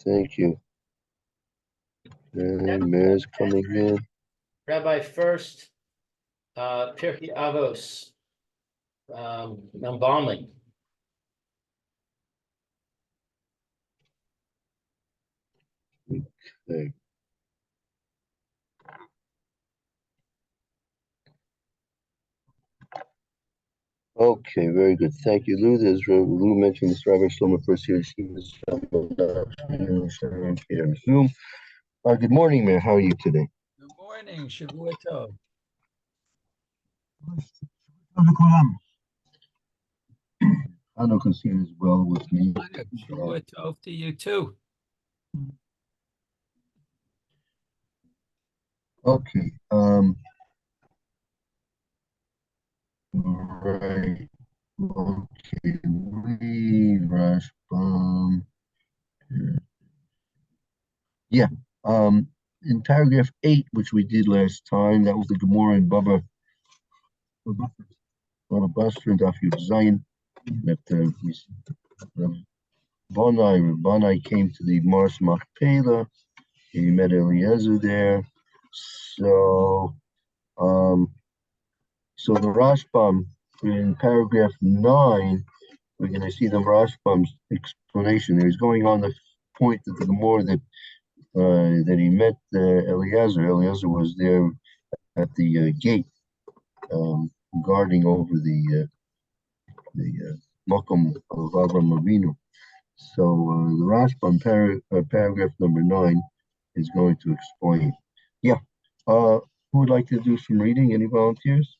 Thank you. And Mayor's coming in. Rabbi Furst, Pierke Avos, Embalming. Okay. Okay, very good. Thank you, Lou. Lou mentioned this Rabbi Shlomo Furst here. Zoom. Good morning, Mayor. How are you today? Good morning, Shavua Tov. Hanukkah is well with me. Shavua Tov to you too. Okay. Right. Okay. Rashbam. Yeah. In paragraph 8, which we did last time, that was the Gemara in Baba Basra and Daf Yud Zayin. That Bonai came to the Mars Machpelah. He met Eliezer there. So the Rashbam in paragraph 9, we're going to see the Rashbam's explanation there. He's going on the point of the Gemara that he met Eliezer. Eliezer was there at the gate, guarding over the Makom of Avram Avinu. So the Rashbam paragraph number 9 is going to explain. Yeah. Who would like to do some reading? Any volunteers?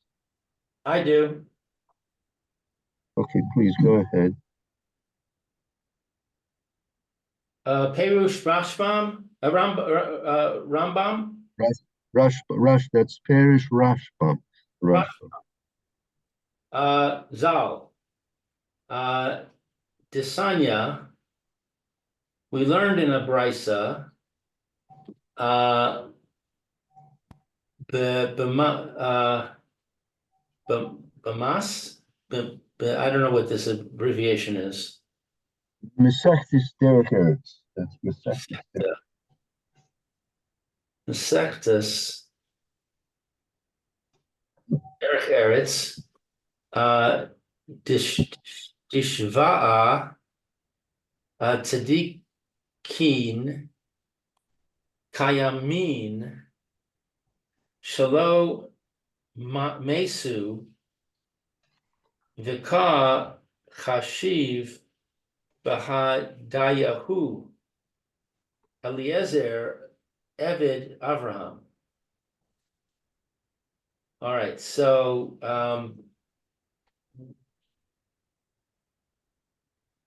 I do. Okay, please go ahead. Perush Rashbam, Rambam. Rush. That's Parish Rashbam. Zal. Desanya. We learned in a brisa. Bamas. I don't know what this abbreviation is. Mesechtis Derech Eretz. That's Mesechtis. Mesechtis Derech Eretz. Dishva'a Tzadikin Kayamin Shalo Mesu Vika Chashiv Bahadayahu Eliezer Eved Avraham. All right, so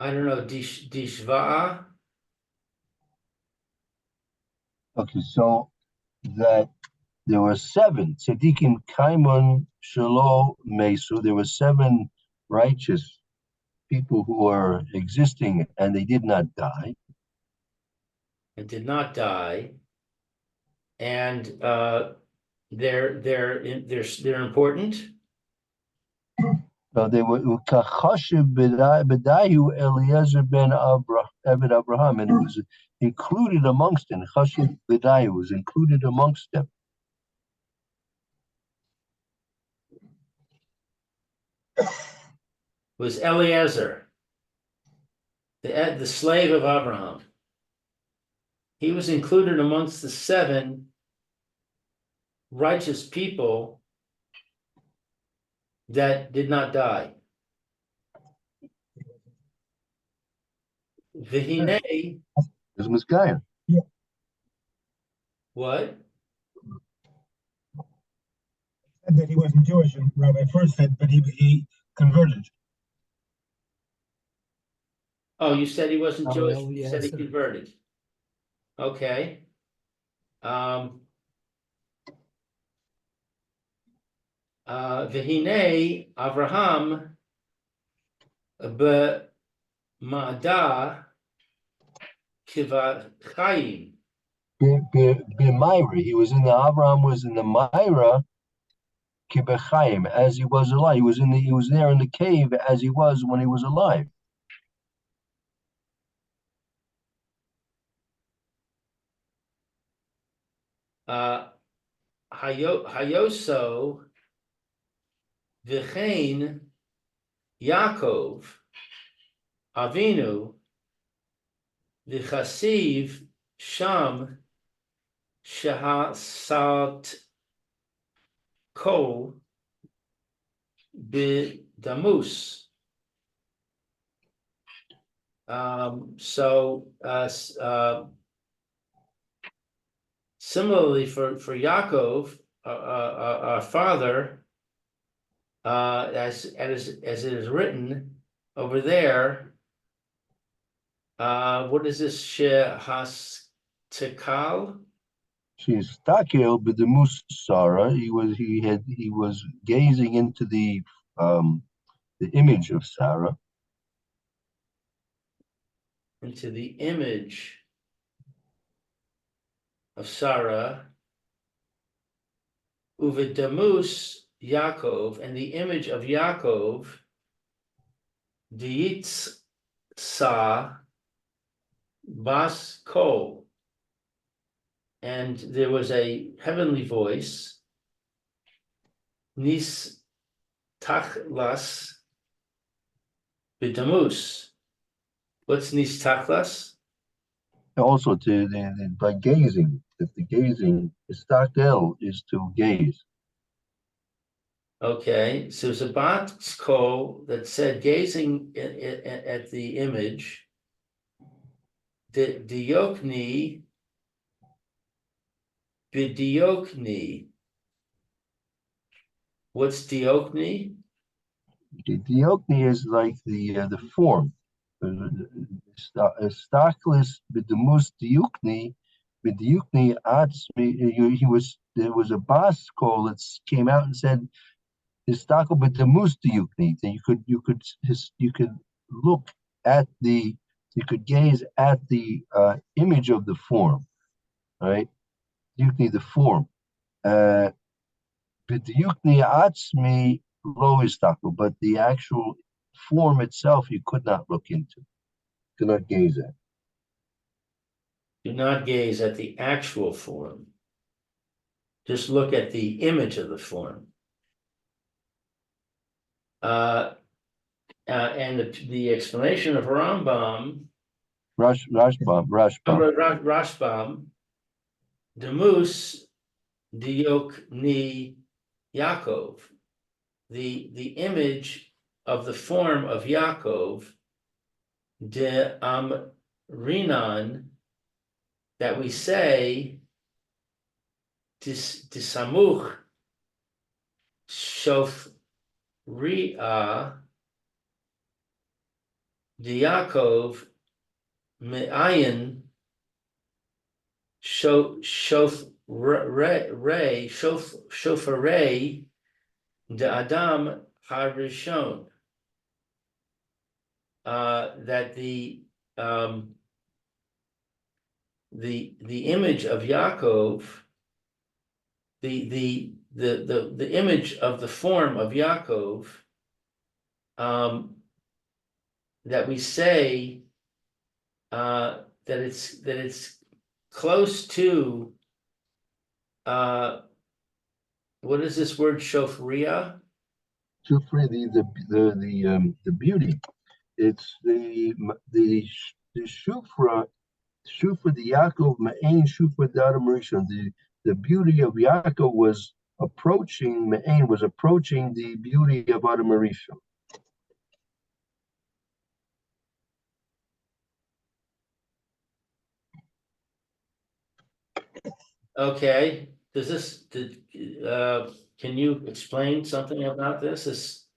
I don't know, Dishva'a. Okay, so that there were 7 tzaddikim kaimun shelo mesu. There were 7 righteous people who are existing and they did not die. And did not die, and they're important. They were Kachashiv Bedayu Eliezer ben Eved Abraham, and it was included amongst them. Chashiv Bedayu was included amongst them. Was Eliezer, the slave of Abraham. He was included amongst the 7 righteous people that did not die. Vihine. This was Gaia. What? Said that he wasn't Jewish, and Rabbi Furst said, but he converted. Oh, you said he wasn't Jewish. You yes, said he sir. converted. Okay. V'hinei Avraham b'ma'ada kivachayim. B'Myra, he was in the Abraham was in the Myra kibachayim as he was alive. He was there in the cave as he was when he was alive. Hayoso v'chein Yaakov Avinu v'chasiv sham shehasat kol b'damus. Similarly for Yaakov, our father, as it is written over there, what is this? Shehastekal? She's Takel b'demus Sarah. He was gazing into the image of Sarah. Into the image of Sarah, uvedamus Yaakov, and the image of Yaakov, diitz sa bas kol, and there was a heavenly voice, nis tachlas b'damus. What's nis tachlas? Also, by gazing, that the gazing, istakel is to gaze. Okay, so there's a box call that said gazing at the image. Diokni bidiokni. What's diokni? The diokni is like the form. Staklis b'demus diukni, b'diukni atzmi. There was a bas call that came out and said istakel b'demus diukni. That you could look at you could gaze at the image of the form, right? Diukni, the form. B'diukni atzmi lo istakel, but the actual form itself you could not look into. Do not gaze at. Do not gaze at the actual form. Just look at the image of the form. And the explanation of Rambam, Rashbam, Demus Diok Ni Yaakov, the image of the form of Yaakov, de Rinan, that we say, Disamuch Shof Ria de Yaakov Me'ayin Shofarei de Adam Harishon. That the image of Yaakov, the image of the form of Yaakov, that we say that it's close to what is this word shofria? Shofri, the beauty. It's the shufra the Yaakov Ma'ain shufra Adam Rishon. The beauty of Yaakov was approaching the beauty of Adam Rishon. Okay. Can you explain something about this?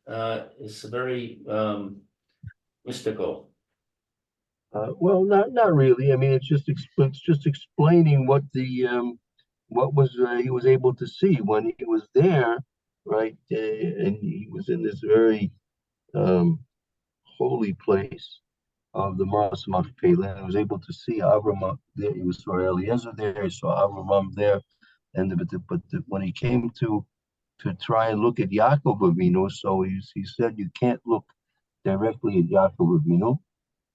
It's very mystical. Well, not really. I mean, it's just explaining what he was able to see when he was there, right? And he was in this very holy place of the Maras Machpelah, and was able to see Avram there. He saw Eliezer there. He saw Avram there, but when he came to try and look at Yaakov Avinu, so he said you can't look directly at Yaakov Avinu.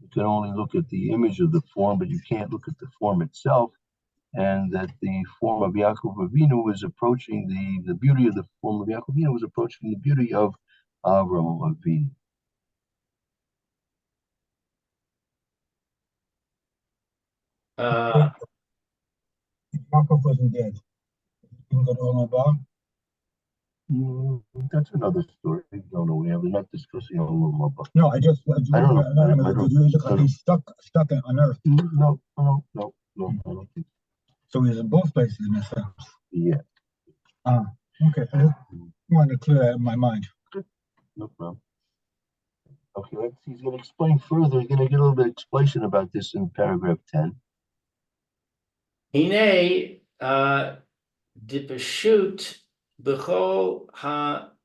You can only look at the image of the form, but you can't look at the form itself. and that the form of Yaakov Avinu was approaching the beauty of the form of Yaakov Avinu was approaching the beauty of Avram Avinu. Yaakov wasn't dead. He didn't go to Olam Haba. That's another story. No, we're not discussing Olam Haba. No, I don't know. don't- He looked like he's stuck on Earth. No, I don't think. So he's in both places in a sense. Yeah, Okay, I just wanted to clear that in my mind. no problem. Okay, he's going to explain further. He's going to get a little bit of explanation about this in paragraph 10. Hine dipashut b'chol ha-mik'omos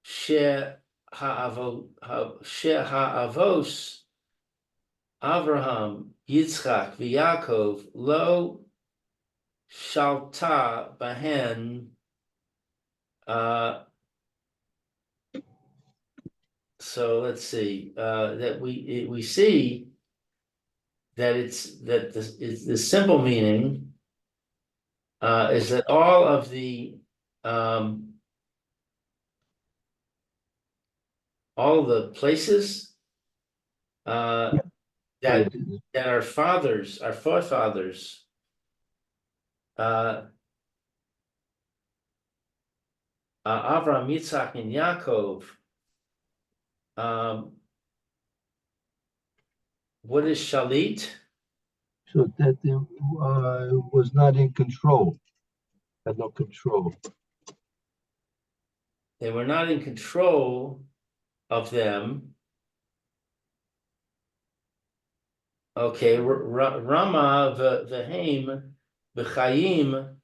she-ha'avos Avraham, Yitzchak, v'Yaakov lo shalta bahen. So let's see. That we see that the simple meaning is that all of the places that our forefathers Avraham, Yitzchak, and Yaakov. What is shalit? So that they was not in control, had no control. They were not in control of them. Okay, Rama v'heim b'chayim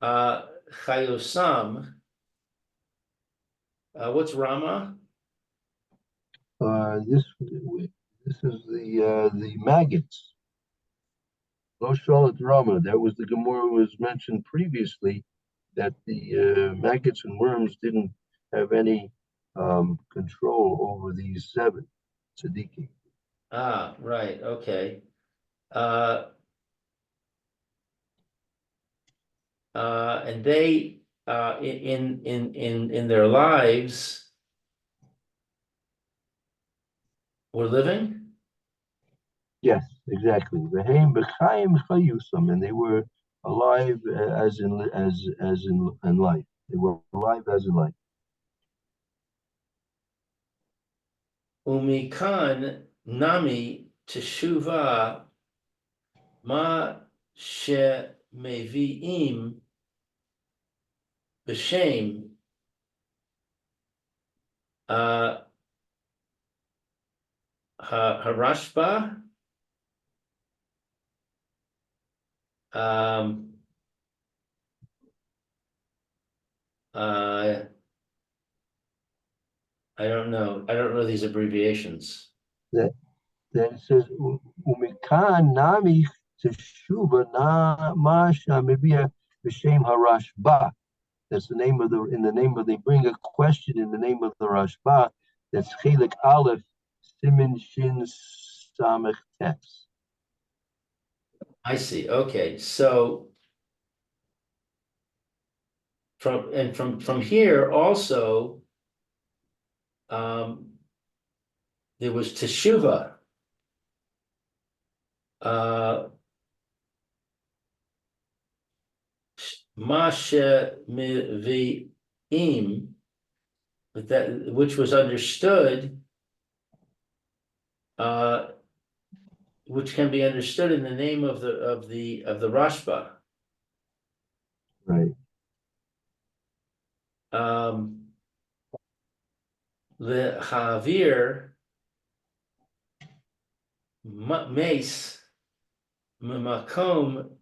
chayosam. What's Rama? This is the maggots. No Charlotte Rama. That was the Gemara was mentioned previously that the maggots and worms didn't have any control over these 7 tzaddikim. Ah, right. Okay. And they in their lives were living. Yes, exactly. V'heim b'chaim chayusam, and they were alive as in life. They were alive as in life. Umikan nami teshuva ma she meviim b'shem harashba. I don't know. I don't know these abbreviations. Then it says umikan nami teshuva na ma shamibia b'shem harashba. That's the name of they bring a question in the name of the Rashba. That's Chelik Aleph Simin Shin Samech Tes. I see. Okay, so from here also, there was teshuva. Masha miviim, which was understood, which can be understood in the name of the Rashba. Right. The Havir Mace Makom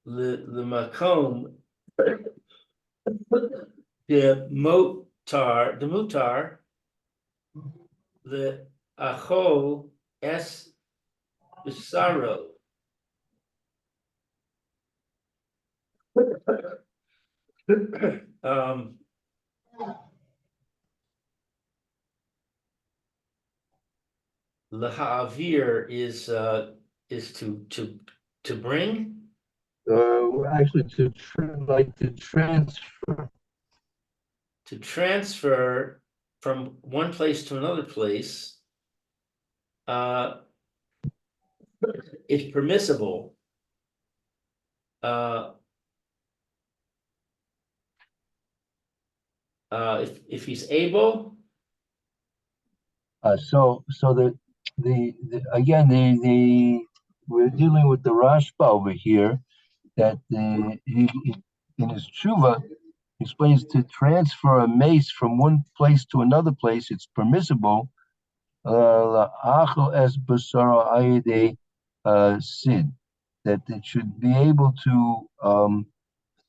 the Makom the Mutar the Acho Es Bisaro. Laha'avir is to bring. Actually, to transfer. To transfer from one place to another place is permissible. If he's able. So again, we're dealing with the Rashba over here, that he in his tshuva explains to transfer a mace from one place to another place, it's permissible. Es basara ayede sid, that it should be able to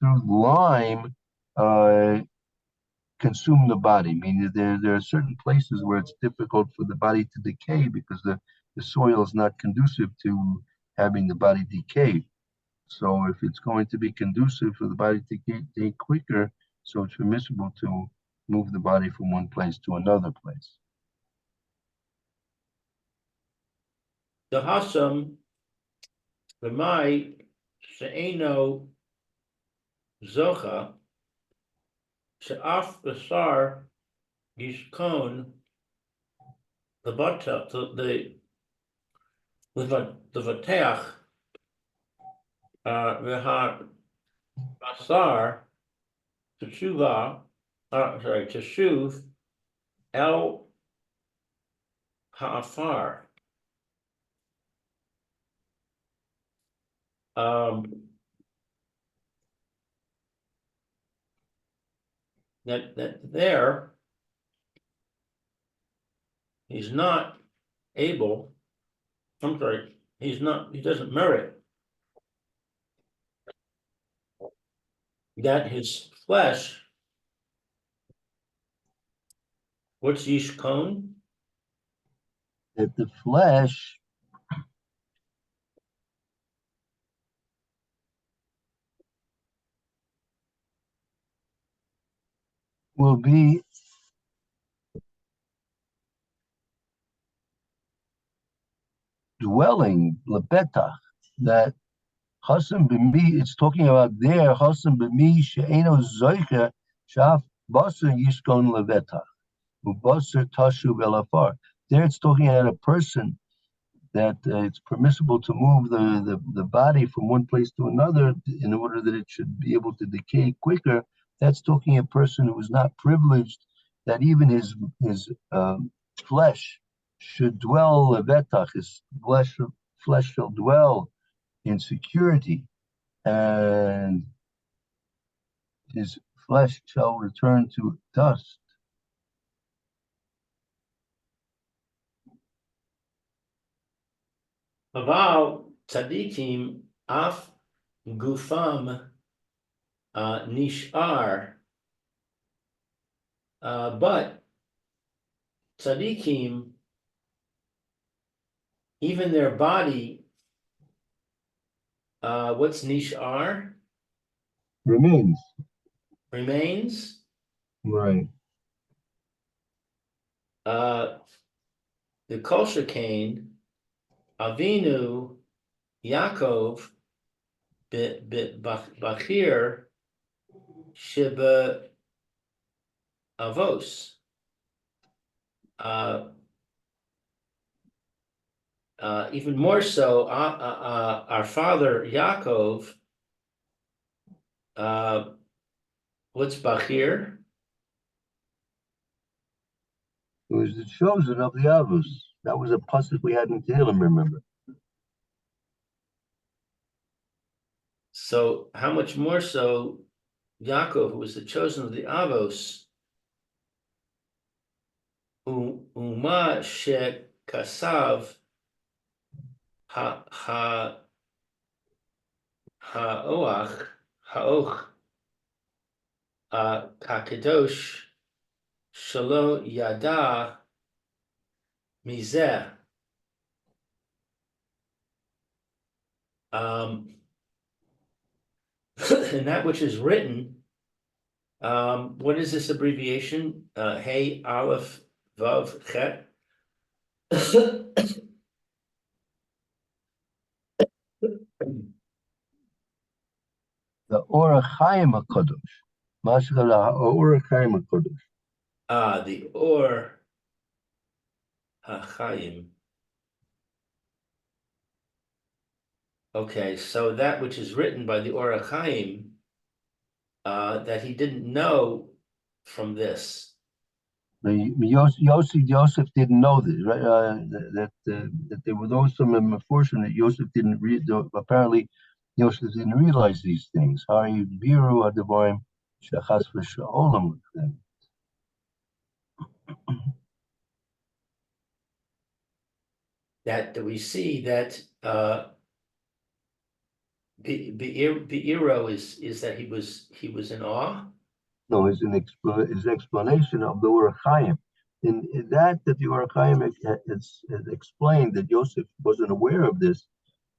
through lime consume the body. Meaning there are certain places where it's difficult for the body to decay because the soil is not conducive to having the body decay. So if it's going to be conducive for the body to decay quicker, so it's permissible to move the body from one place to another place. The Hasam, the Mai, She'eno Zocha, She'af Basar Yishkon, the Bata, the Vateach, V'ha Basar, Teshuva, Teshuv, El Ha'afar. That there he's not able, I'm sorry, he doesn't merit that his flesh, what's Yishkon? That the flesh will be dwelling lebetach, that Hasam b'mi, it's talking about there, Hasam b'mi she'eno zoicha shaf basar yishkon lebetach u'basar tashu velafar. There it's talking about a person that it's permissible to move the body from one place to another in order that it should be able to decay quicker. That's talking a person who is not privileged, that even his flesh should dwell levetach, his flesh shall dwell in security, and his flesh shall return to dust. Aval tzadikim af gufam nishar, but tzadikim, even their body, what's nishar? Remains. Remains. Right. The Kol Shekain, Avinu, Yaakov, Bachir, Sheba Avos. Even more so, our father Yaakov, what's Bachir? It was the chosen of the Avos. That was a pasuk we had in Tehillim, remember? So how much more so Yaakov, who was the chosen of the Avos, Uma Shekasav Ha'och Kakedosh Shalo Yada Mizeh. And that which is written, what is this abbreviation? Hey, Aleph, Vav, Chet. The Or Chaim HaKadosh. Mashkala Or Chaim HaKadosh. The Or HaChaim. Okay, so that which is written by the Or HaChaim, that he didn't know from this. Yosef didn't know this, right? That there were those some unfortunate Yosef didn't read. Apparently, Yosef didn't realize these things. Hari biru adavarim shachas v'shaolam. That we see that Be'iro is that he was in awe. No, it's his explanation of the Or Chaim. In that the Or Chaim it's explained that Yosef wasn't aware of this.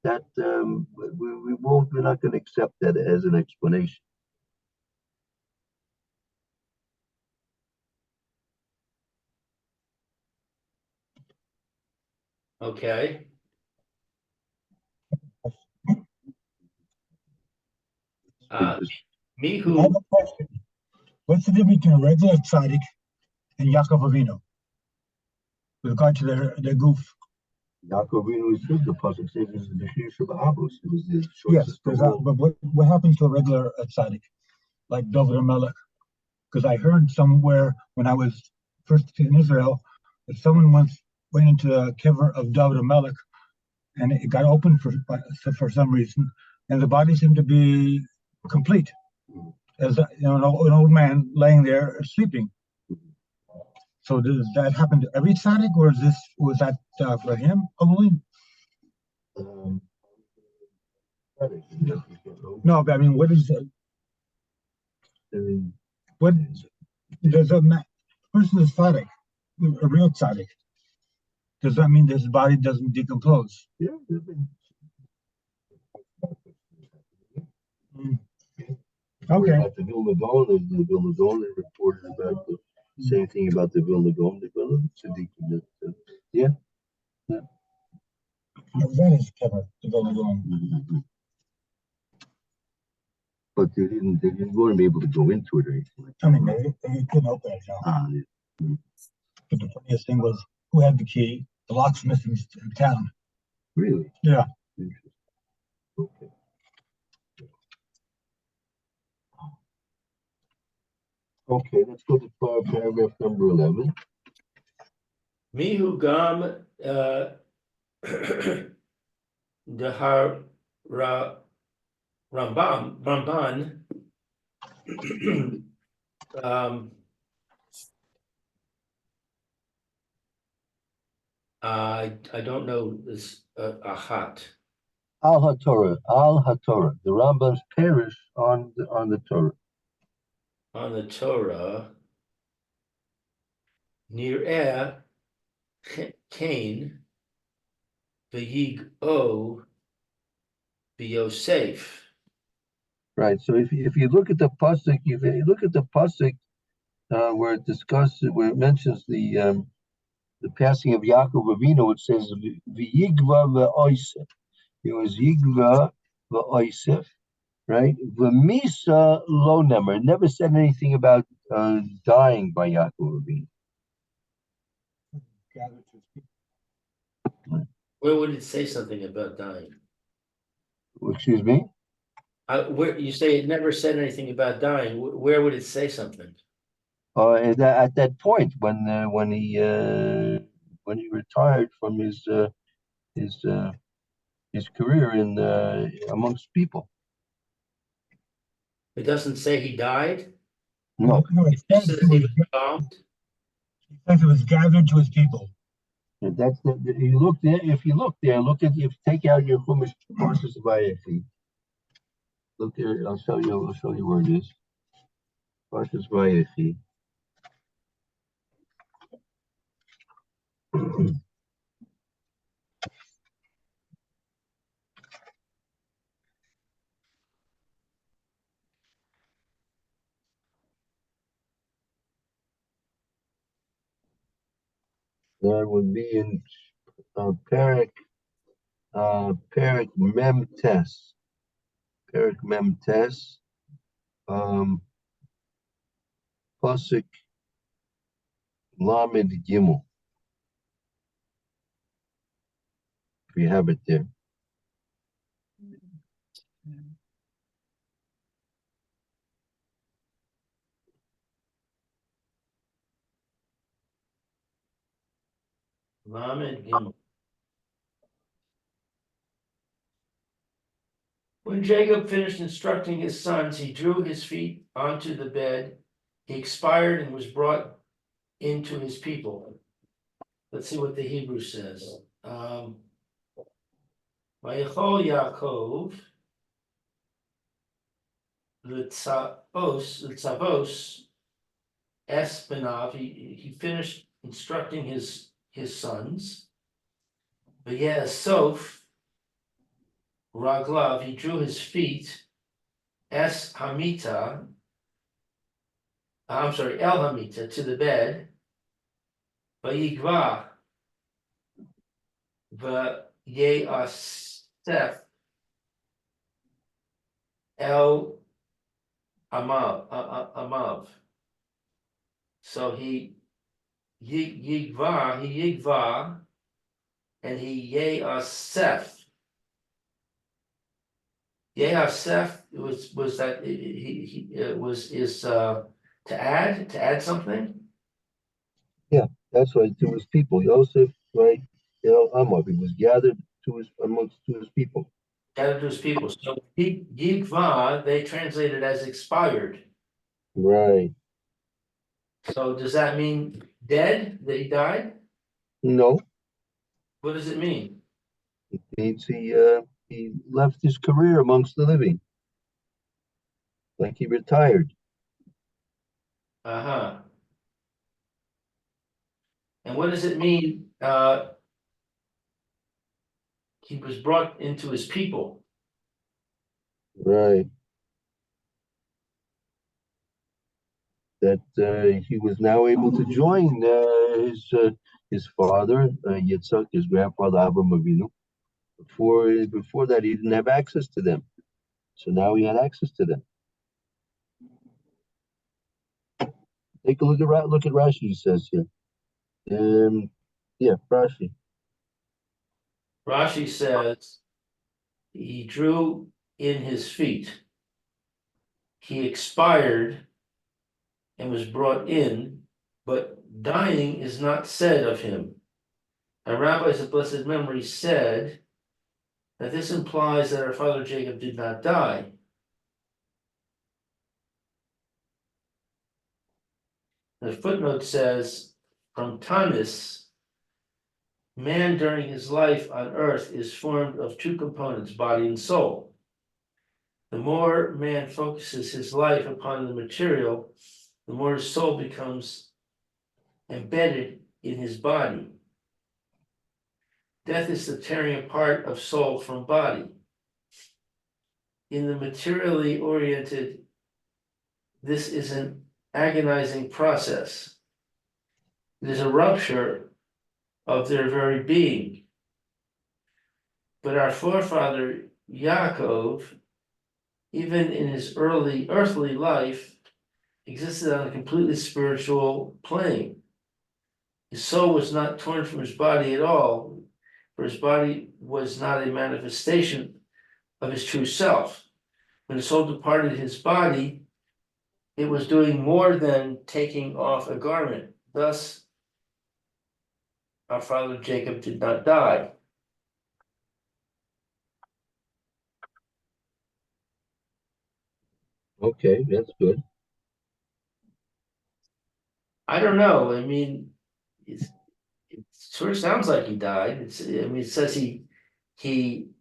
That we're not going to accept that as an explanation. Okay. I Mihu. have a question. What's the difference between a regular tzaddik and Yaakov Avinu with regard to their goof? Yaakov Avinu said the pasuk says it's the Bechir of Avos. It was the Yes, choicest but of all. what happens to a regular tzaddik, like David Melech? Because I heard somewhere when I was first in Israel that someone once went into the kever of David Melech and it got open for some reason, and the body seemed to be complete, as an old man laying there sleeping. So does that happen to every tzaddik, or was that for him only? No, but I mean, what is it? What does a person is tzaddik, a real tzaddik? Does that mean his body doesn't decompose? Yeah. Okay. About the Vilna Gaon, the Vilna Gaon reported about the same thing about the Vilna Gaon, the Vilna Tzaddikim. Yeah. That is covered, the Vilna Gaon. But they didn't want to be able to go into it or anything like that. I mean, they couldn't open it. Yeah. But the funniest thing was who had the key? The locksmith in town. Really? Yeah. Interesting. Okay. Okay, let's go to paragraph number 11. Mihu Gam Dehar Ramban I don't know this Ahat. Al HaTorah. The Rambam's perish on the Torah. On the Torah, Nir'eh Cain V'yig O B'Yosef. Right. So if you look at the pasuk, where it mentions the passing of Yaakov Avinu, it says v'yigva v'oisef. It was yigva v'oisef, right? V'misa lo nemer. It never said anything about dying by Yaakov Avinu. Where would it say something about dying? Excuse me? Where you say it never said anything about dying? Where would it say something? At that point when he retired from his career in amongst people. It doesn't say he died. No. It says It was involved. it was gathered to his people. That's you look there. If you look there, if you take out your Chumash Parshas Vayechi. Look there. I'll show you where it is. Parshas Vayechi. That would be in Perik Mem Tes. Perik Mem Tes. Pasuk Lamed Gimel. We have it there. Lamed Gimel. When Jacob finished instructing his sons, he drew his feet onto the bed. He expired and was brought into his people. Let's see what the Hebrew says. Vayechol Yaakov Litzavos es benav. He finished instructing his sons. Vayesov Raglav. He drew his feet. Es Hamita. I'm sorry, El Hamita, to the bed. Vayigva. Vayasef. El Amav. So he yigva, and he Yeasef. Yeasef was that he is to add something. That's right, to his people. Yosef, right? Amav. He was gathered to his people. Gathered to his people. So yigva they translated as expired. Right. So does that mean dead, that he died? No, What does it mean? it means he left his career amongst the living. Like he retired. Uh-huh. And what does it mean? He was brought into his people. Right. That he was now able to join his father, Yitzhak, his grandfather Avraham Avinu. Before that, he didn't have access to them. So now he had access to them. Take a look at Rashi. He says here. Rashi. Rashi says he drew in his feet. He expired and was brought in, but dying is not said of him. Our rabbis of blessed memory said that this implies that our father Jacob did not die. The footnote says, from Tanis, man during his life on earth is formed of two components, body and soul. The more man focuses his life upon the material, the more his soul becomes embedded in his body. Death is the tearing apart of soul from body. In the materially oriented, this is an agonizing process. It is a rupture of their very being. But our forefather Yaakov, even in his early earthly life, existed on a completely spiritual plane. His soul was not torn from his body at all, for his body was not a manifestation of his true self. When his soul departed his body, it was doing more than taking off a garment. Thus, our father Jacob did not die. Okay, that's good. I don't know. I mean, it sort of sounds like he died. It says he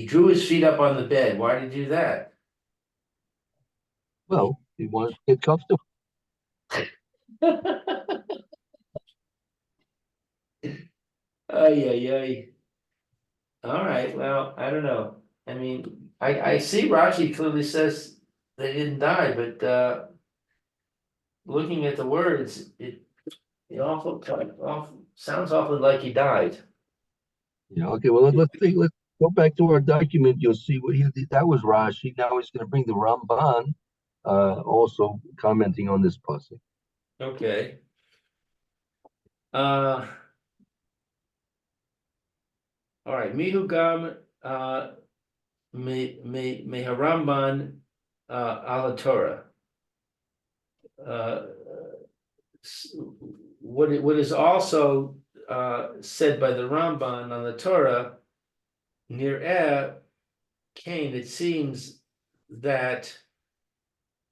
drew his feet up on the bed. Why did he do that? Well, he wanted to get comfortable. Yeah. All right, well, I don't know. I mean, I see Rashi clearly says they didn't die, but looking at the words, it awful sounds awfully like he died. Yeah, okay, well, let's go back to our document. You'll see what he did. That was Rashi. Now he's going to bring the Ramban, also commenting on this pasuk. Okay. All right, Mihu Gam Meharamban ala Torah. What is also said by the Ramban on the Torah, near Cain, it seems that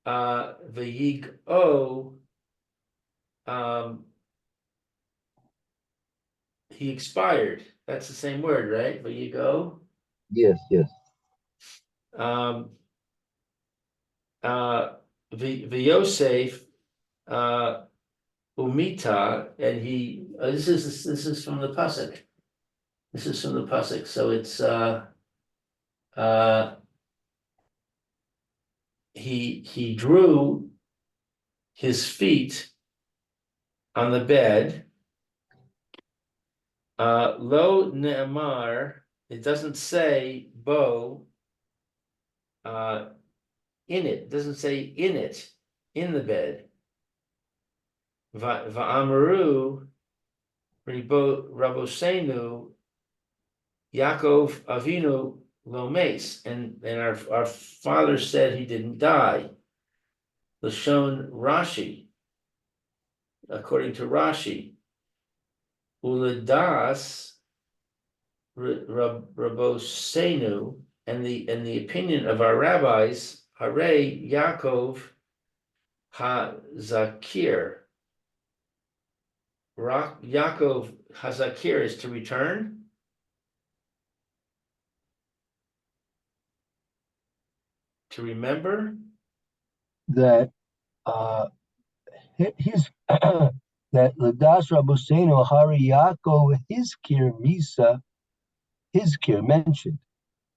the Yigo, he expired. That's the same word, right? Vayigo. Yes, yes. Yosef Umita, and he. This is from the pasuk. This is from the pasuk. So it's he drew his feet on the bed. Lo ne'amar. It doesn't say bo. In it doesn't say in it, in the bed. Va'amaru Rabosenu Yaakov Avinu Lomes, and our father said he didn't die. Lashon Rashi, according to Rashi, Uladas Rabosenu, and the opinion of our rabbis, Hare Yaakov HaZakir. Yaakov HaZakir is to return. To remember That his that Ladas Rabosenu Hari Yaakov Hizkir Misa Hizkir mentioned.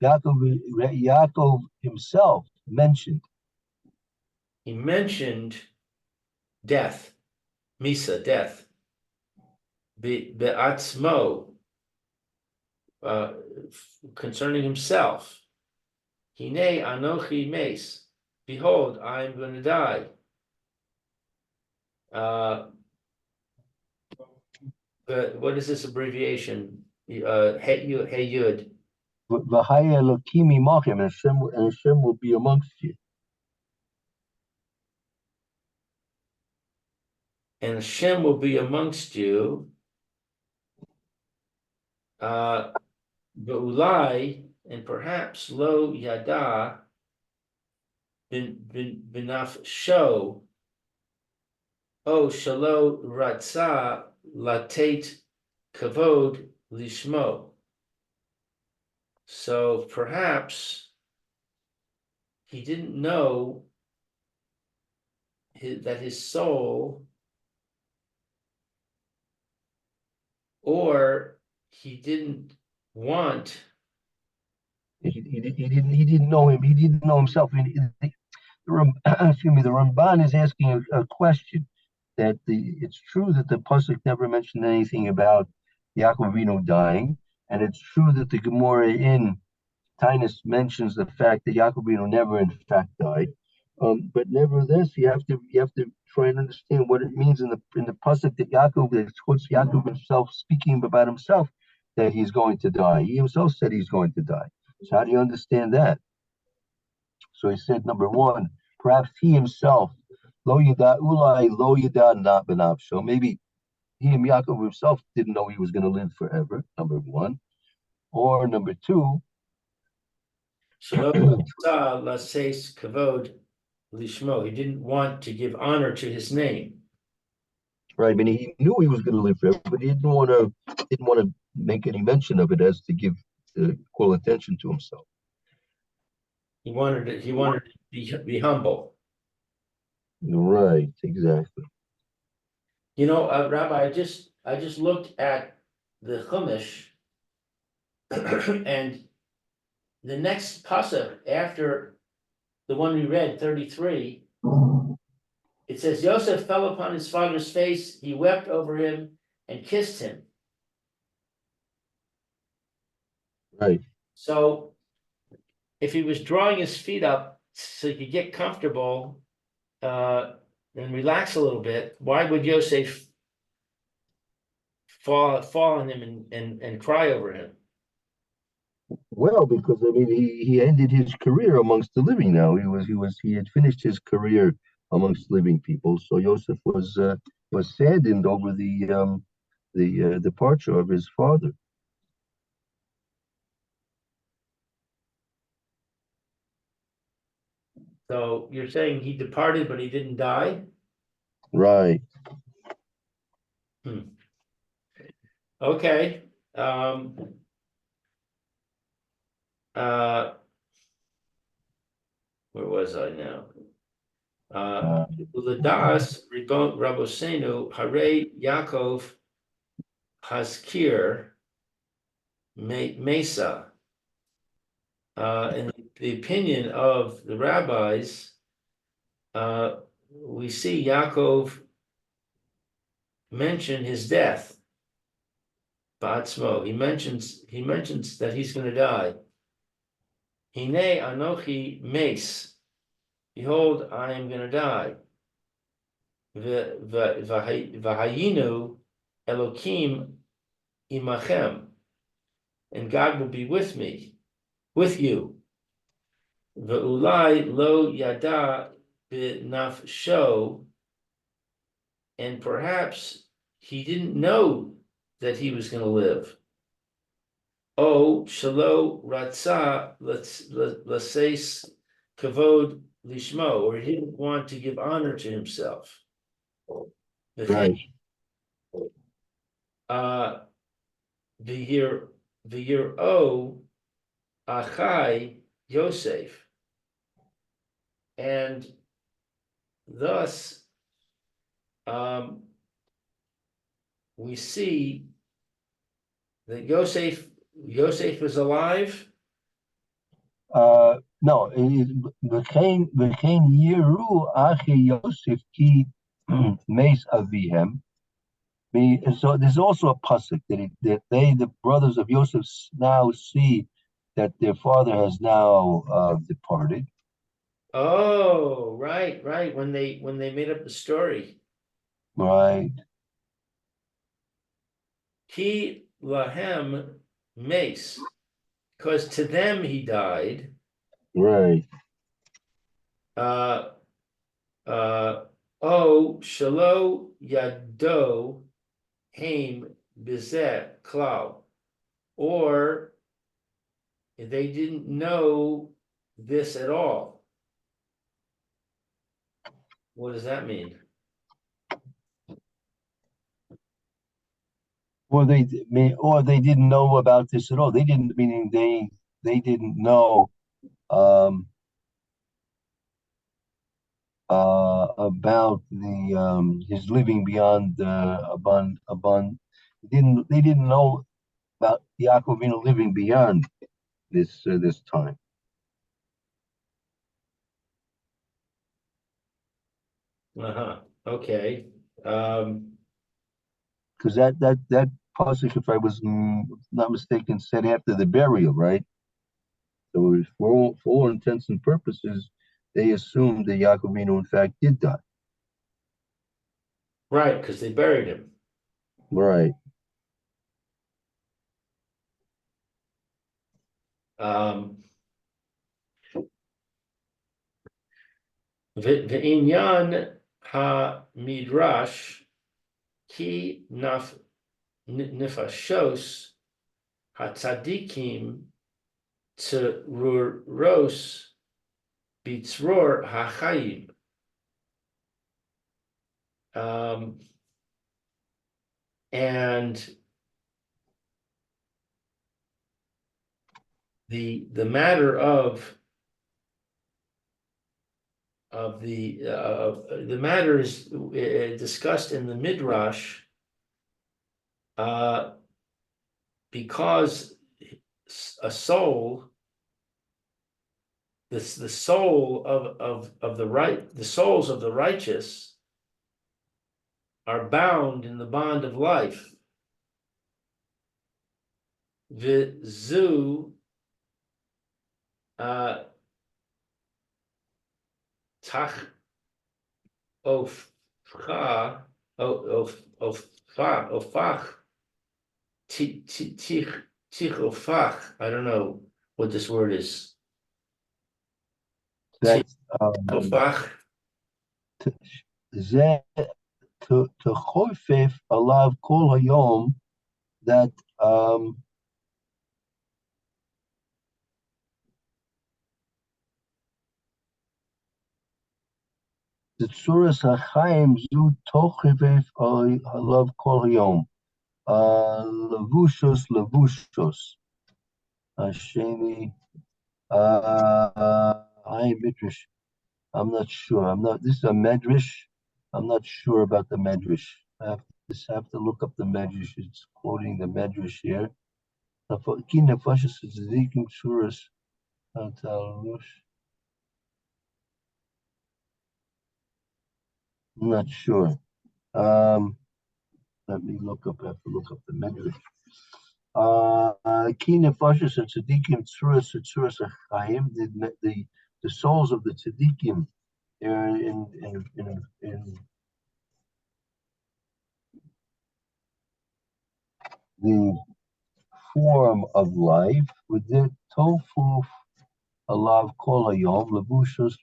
Yaakov himself mentioned. he mentioned death, Misa, death. Be'atzmo, concerning himself. Hine anochi mes. Behold, I am going to die. But what is this abbreviation? Hey Yud. V'haya Elokimi Machim, and Hashem will be amongst you. And Hashem will be amongst you. Be'ulai, and perhaps lo yada binaf show. Oh, shalo ratza latate kavod lishmo. So perhaps he didn't know that his soul, or he didn't want. He didn't know him. He didn't know himself. Excuse me. The Ramban is asking a question. That it's true that the pasuk never mentioned anything about Yaakov Avinu dying, and it's true that the Gemara in Tainus mentions the fact that Yaakov Avinu never, in fact, died. But nevertheless, you have to try and understand what it means in the pasuk that that quotes Yaakov himself speaking about himself that he's going to die. He himself said he's going to die. So how do you understand that? So he said, number one, perhaps he himself, lo yada ulai lo yada not benaf. So maybe he and Yaakov himself didn't know he was going to live forever. Number one, or number two. Shelo ratza laseis kavod lishmo. He didn't want to give honor to his name. Right. I mean, he knew he was going to live forever, but he didn't want to make any mention of it as to give equal attention to himself. He wanted to be humble. Right. Exactly. You know, Rabbi, I just looked at the Chumash, and the next pasuk after the one we read, 33, it says, Yosef fell upon his father's face, he wept over him, and kissed him. Right. So if he was drawing his feet up so he could get comfortable and relax a little bit, why would Yosef fall on him and cry over him? Well, because I mean, he ended his career amongst the living. Now he had finished his career amongst living people. So Joseph was saddened over the departure of his father. So you're saying he departed, but he didn't die? Right. Okay. Where was I now? L'das Rabosenu Hare Yaakov Haskir Mesa. In the opinion of the rabbis, we see Yaakov mention his death. Ba'atzmo. He mentions that he's going to die. Hine anochi mes. Behold, I am going to die. V'hayinu Elokim imachem. And God will be with me, with you. Ve'ulai lo yada b'nafsho. And perhaps he didn't know that he was going to live. Oh, shalo ratza laseis kavod lishmo, or he didn't want to give honor to himself. Right. The year O Achai Yosef, and thus we see that Yosef is alive. No, v'chein yiru achi Yosef ki meis avihem. So there's also a pasuk that they, the brothers of Yosef, now see that their father has now departed. Oh, right. When they made up the story. Right. Ki lahem mace, because to them he died. Right. Oh, shalo yado haim bizet klau, or they didn't know this at all. What does that mean? Or they didn't know about this at all. They didn't, meaning they didn't know about the his living beyond they didn't know about Yaakov Avinu living beyond this time. Okay. Because that pasuk, if I was not mistaken, said after the burial, right? So it was for all intents and purposes, they assumed that Yaakov Avinu in fact did die. Right, because they buried him. Right. Ve'inyan ha-midrash ki nefashos ha-tzadikim tzururos bitzror ha-chayim. And the matter of the matter is discussed in the midrash because a soul, the soul of the souls of the righteous are bound in the bond of life, Vizu tach ofcha ofach tich ofach. I don't know what this word is. That's Ofach. זה to chofef alav kol hayom, that the tzuras hachaim zu tochefef alav kol hayom. Levushos. Hashemi. I midrash. I'm not sure. This is a medrash. I'm not sure about the medrash. I have to look up the medrash. It's quoting the medrash here. I'm not sure. Let me look up. I have to look up the medrash. Ki nefashos and tzaddikim tzuras achayim. The souls of the tzaddikim are in the form of life with the tofu alav kol hayom levushos.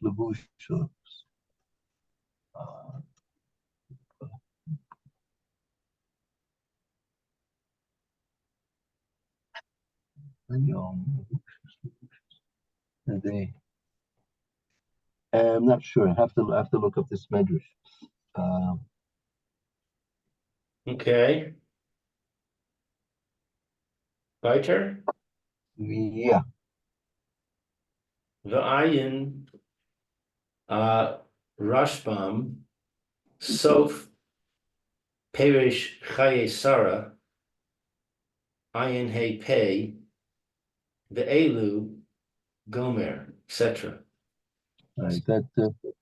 I'm not sure. I have to look up this medrash. Okay. Weiter. Yeah. V'ayin Rashbam Sof Perish Chaye Sarah Ayin Hey Pei Ve'elu Gomer, etc. Right. That's okay.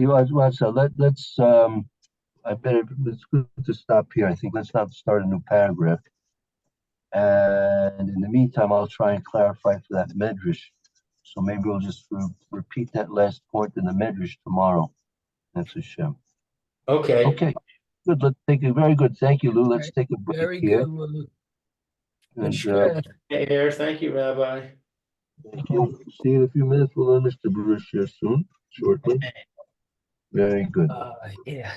So let's it's good to stop here. I think let's not start a new paragraph. And in the meantime, I'll try and clarify for that medrash. So maybe we'll just repeat that last point in the medrash tomorrow. That's a shame. Okay. Okay. Good. Let's take a very good. Thank you, Lou. Let's take a break Very here. good, Lou. Good And, stress. Here, thank you, Rabbi. thank you. See you in a few minutes. We'll learn Mr. Bruce here soon, shortly. Very good. Yeah.